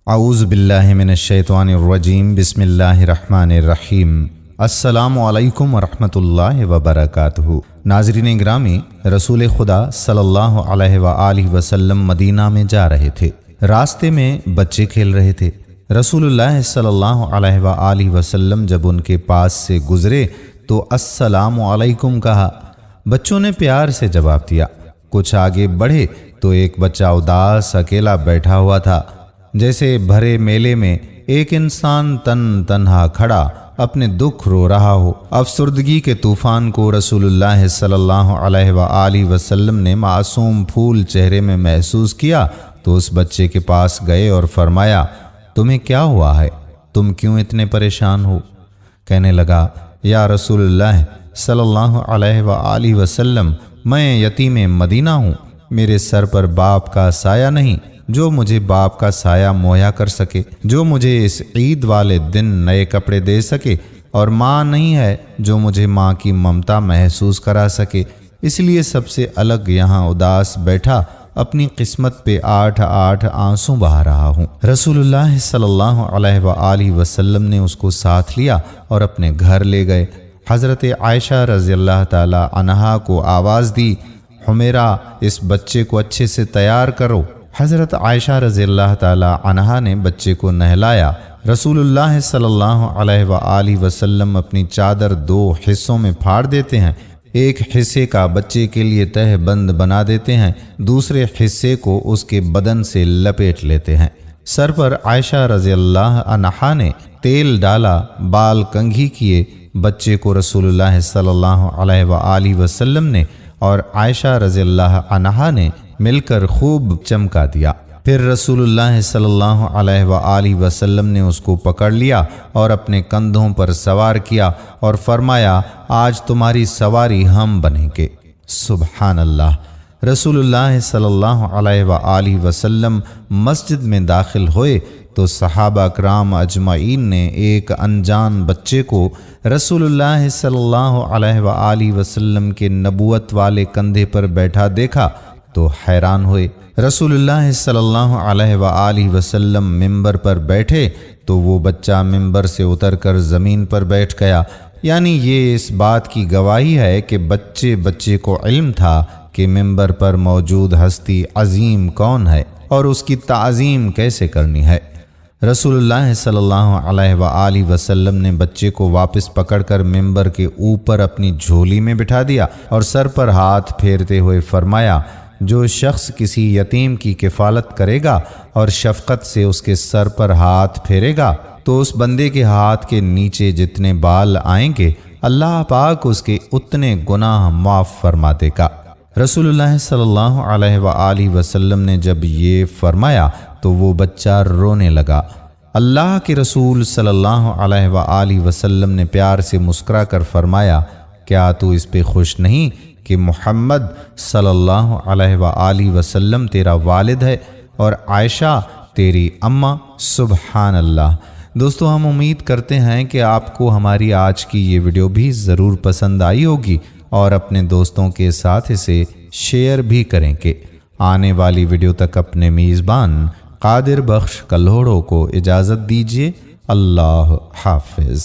اعوذ باللہ من الشیطان الرجیم بسم اللہ الرحمن الرحیم السلام علیکم ورحمۃ اللہ وبرکاتہ۔ ناظرین گرامی، رسول خدا صلی اللہ علیہ وآلہ وسلم مدینہ میں جا رہے تھے۔ راستے میں بچے کھیل رہے تھے۔ رسول اللہ صلی اللہ علیہ وآلہ وسلم جب ان کے پاس سے گزرے تو السلام علیکم کہا۔ بچوں نے پیار سے جواب دیا۔ کچھ آگے بڑھے تو ایک بچہ اداس اکیلا بیٹھا ہوا تھا، جیسے بھرے میلے میں ایک انسان تنہا کھڑا اپنے دکھ رو رہا ہو۔ افسردگی کے طوفان کو رسول اللہ صلی اللہ علیہ وآلہ وسلم نے معصوم پھول چہرے میں محسوس کیا تو اس بچے کے پاس گئے اور فرمایا، تمہیں کیا ہوا ہے؟ تم کیوں اتنے پریشان ہو؟ کہنے لگا، یا رسول اللہ صلی اللہ علیہ وآلہ وسلم، میں یتیم مدینہ ہوں، میرے سر پر باپ کا سایہ نہیں جو مجھے باپ کا سایہ مہیا کر سکے، جو مجھے اس عید والے دن نئے کپڑے دے سکے، اور ماں نہیں ہے جو مجھے ماں کی ممتا محسوس کرا سکے، اس لیے سب سے الگ یہاں اداس بیٹھا اپنی قسمت پہ آٹھ آنسو بہا رہا ہوں۔ رسول اللہ صلی اللہ علیہ وآلہ وسلم نے اس کو ساتھ لیا اور اپنے گھر لے گئے۔ حضرت عائشہ رضی اللہ تعالی عنہا کو آواز دی، حمیرہ، اس بچے کو اچھے سے تیار کرو۔ حضرت عائشہ رضی اللہ تعالی عنہا نے بچے کو نہلایا۔ رسول اللہ صلی اللہ علیہ وآلہ وسلم اپنی چادر دو حصوں میں پھاڑ دیتے ہیں، ایک حصے کا بچے کے لیے تہ بند بنا دیتے ہیں، دوسرے حصے کو اس کے بدن سے لپیٹ لیتے ہیں۔ سر پر عائشہ رضی اللہ عنہا نے تیل ڈالا، بال کنگھی کیے، بچے کو رسول اللہ صلی اللہ علیہ وآلہ وسلم نے اور عائشہ رضی اللہ عنہا نے مل کر خوب چمکا دیا۔ پھر رسول اللہ صلی اللہ علیہ وآلہ وسلم نے اس کو پکڑ لیا اور اپنے کندھوں پر سوار کیا اور فرمایا، آج تمہاری سواری ہم بنیں گے۔ سبحان اللہ۔ رسول اللہ صلی اللہ علیہ وآلہ وسلم مسجد میں داخل ہوئے تو صحابہ اکرام اجمعین نے ایک انجان بچے کو رسول اللہ صلی اللہ علیہ وآلہ وسلم کے نبوت والے کندھے پر بیٹھا دیکھا تو حیران ہوئے۔ رسول اللہ صلی اللہ علیہ وآلہ وسلم ممبر پر بیٹھے تو وہ بچہ ممبر سے اتر کر زمین پر بیٹھ گیا، یعنی یہ اس بات کی گواہی ہے کہ بچے کو علم تھا کہ ممبر پر موجود ہستی عظیم کون ہے اور اس کی تعظیم کیسے کرنی ہے۔ رسول اللہ صلی اللہ علیہ وآلہ وسلم نے بچے کو واپس پکڑ کر ممبر کے اوپر اپنی جھولی میں بٹھا دیا اور سر پر ہاتھ پھیرتے ہوئے فرمایا، جو شخص کسی یتیم کی کفالت کرے گا اور شفقت سے اس کے سر پر ہاتھ پھیرے گا تو اس بندے کے ہاتھ کے نیچے جتنے بال آئیں گے اللہ پاک اس کے اتنے گناہ معاف فرما دے گا۔ رسول اللہ صلی اللہ علیہ وآلہ وسلم نے جب یہ فرمایا تو وہ بچہ رونے لگا۔ اللہ کے رسول صلی اللہ علیہ وآلہ وسلم نے پیار سے مسکرا کر فرمایا، کیا تو اس پہ خوش نہیں کہ محمد صلی اللہ علیہ وآلہ وسلم تیرا والد ہے اور عائشہ تیری اماں؟ سبحان اللہ۔ دوستو، ہم امید کرتے ہیں کہ آپ کو ہماری آج کی یہ ویڈیو بھی ضرور پسند آئی ہوگی اور اپنے دوستوں کے ساتھ اسے شیئر بھی کریں گے۔ آنے والی ویڈیو تک اپنے میزبان قادر بخش کلہوڑو کو اجازت دیجیے۔ اللہ حافظ۔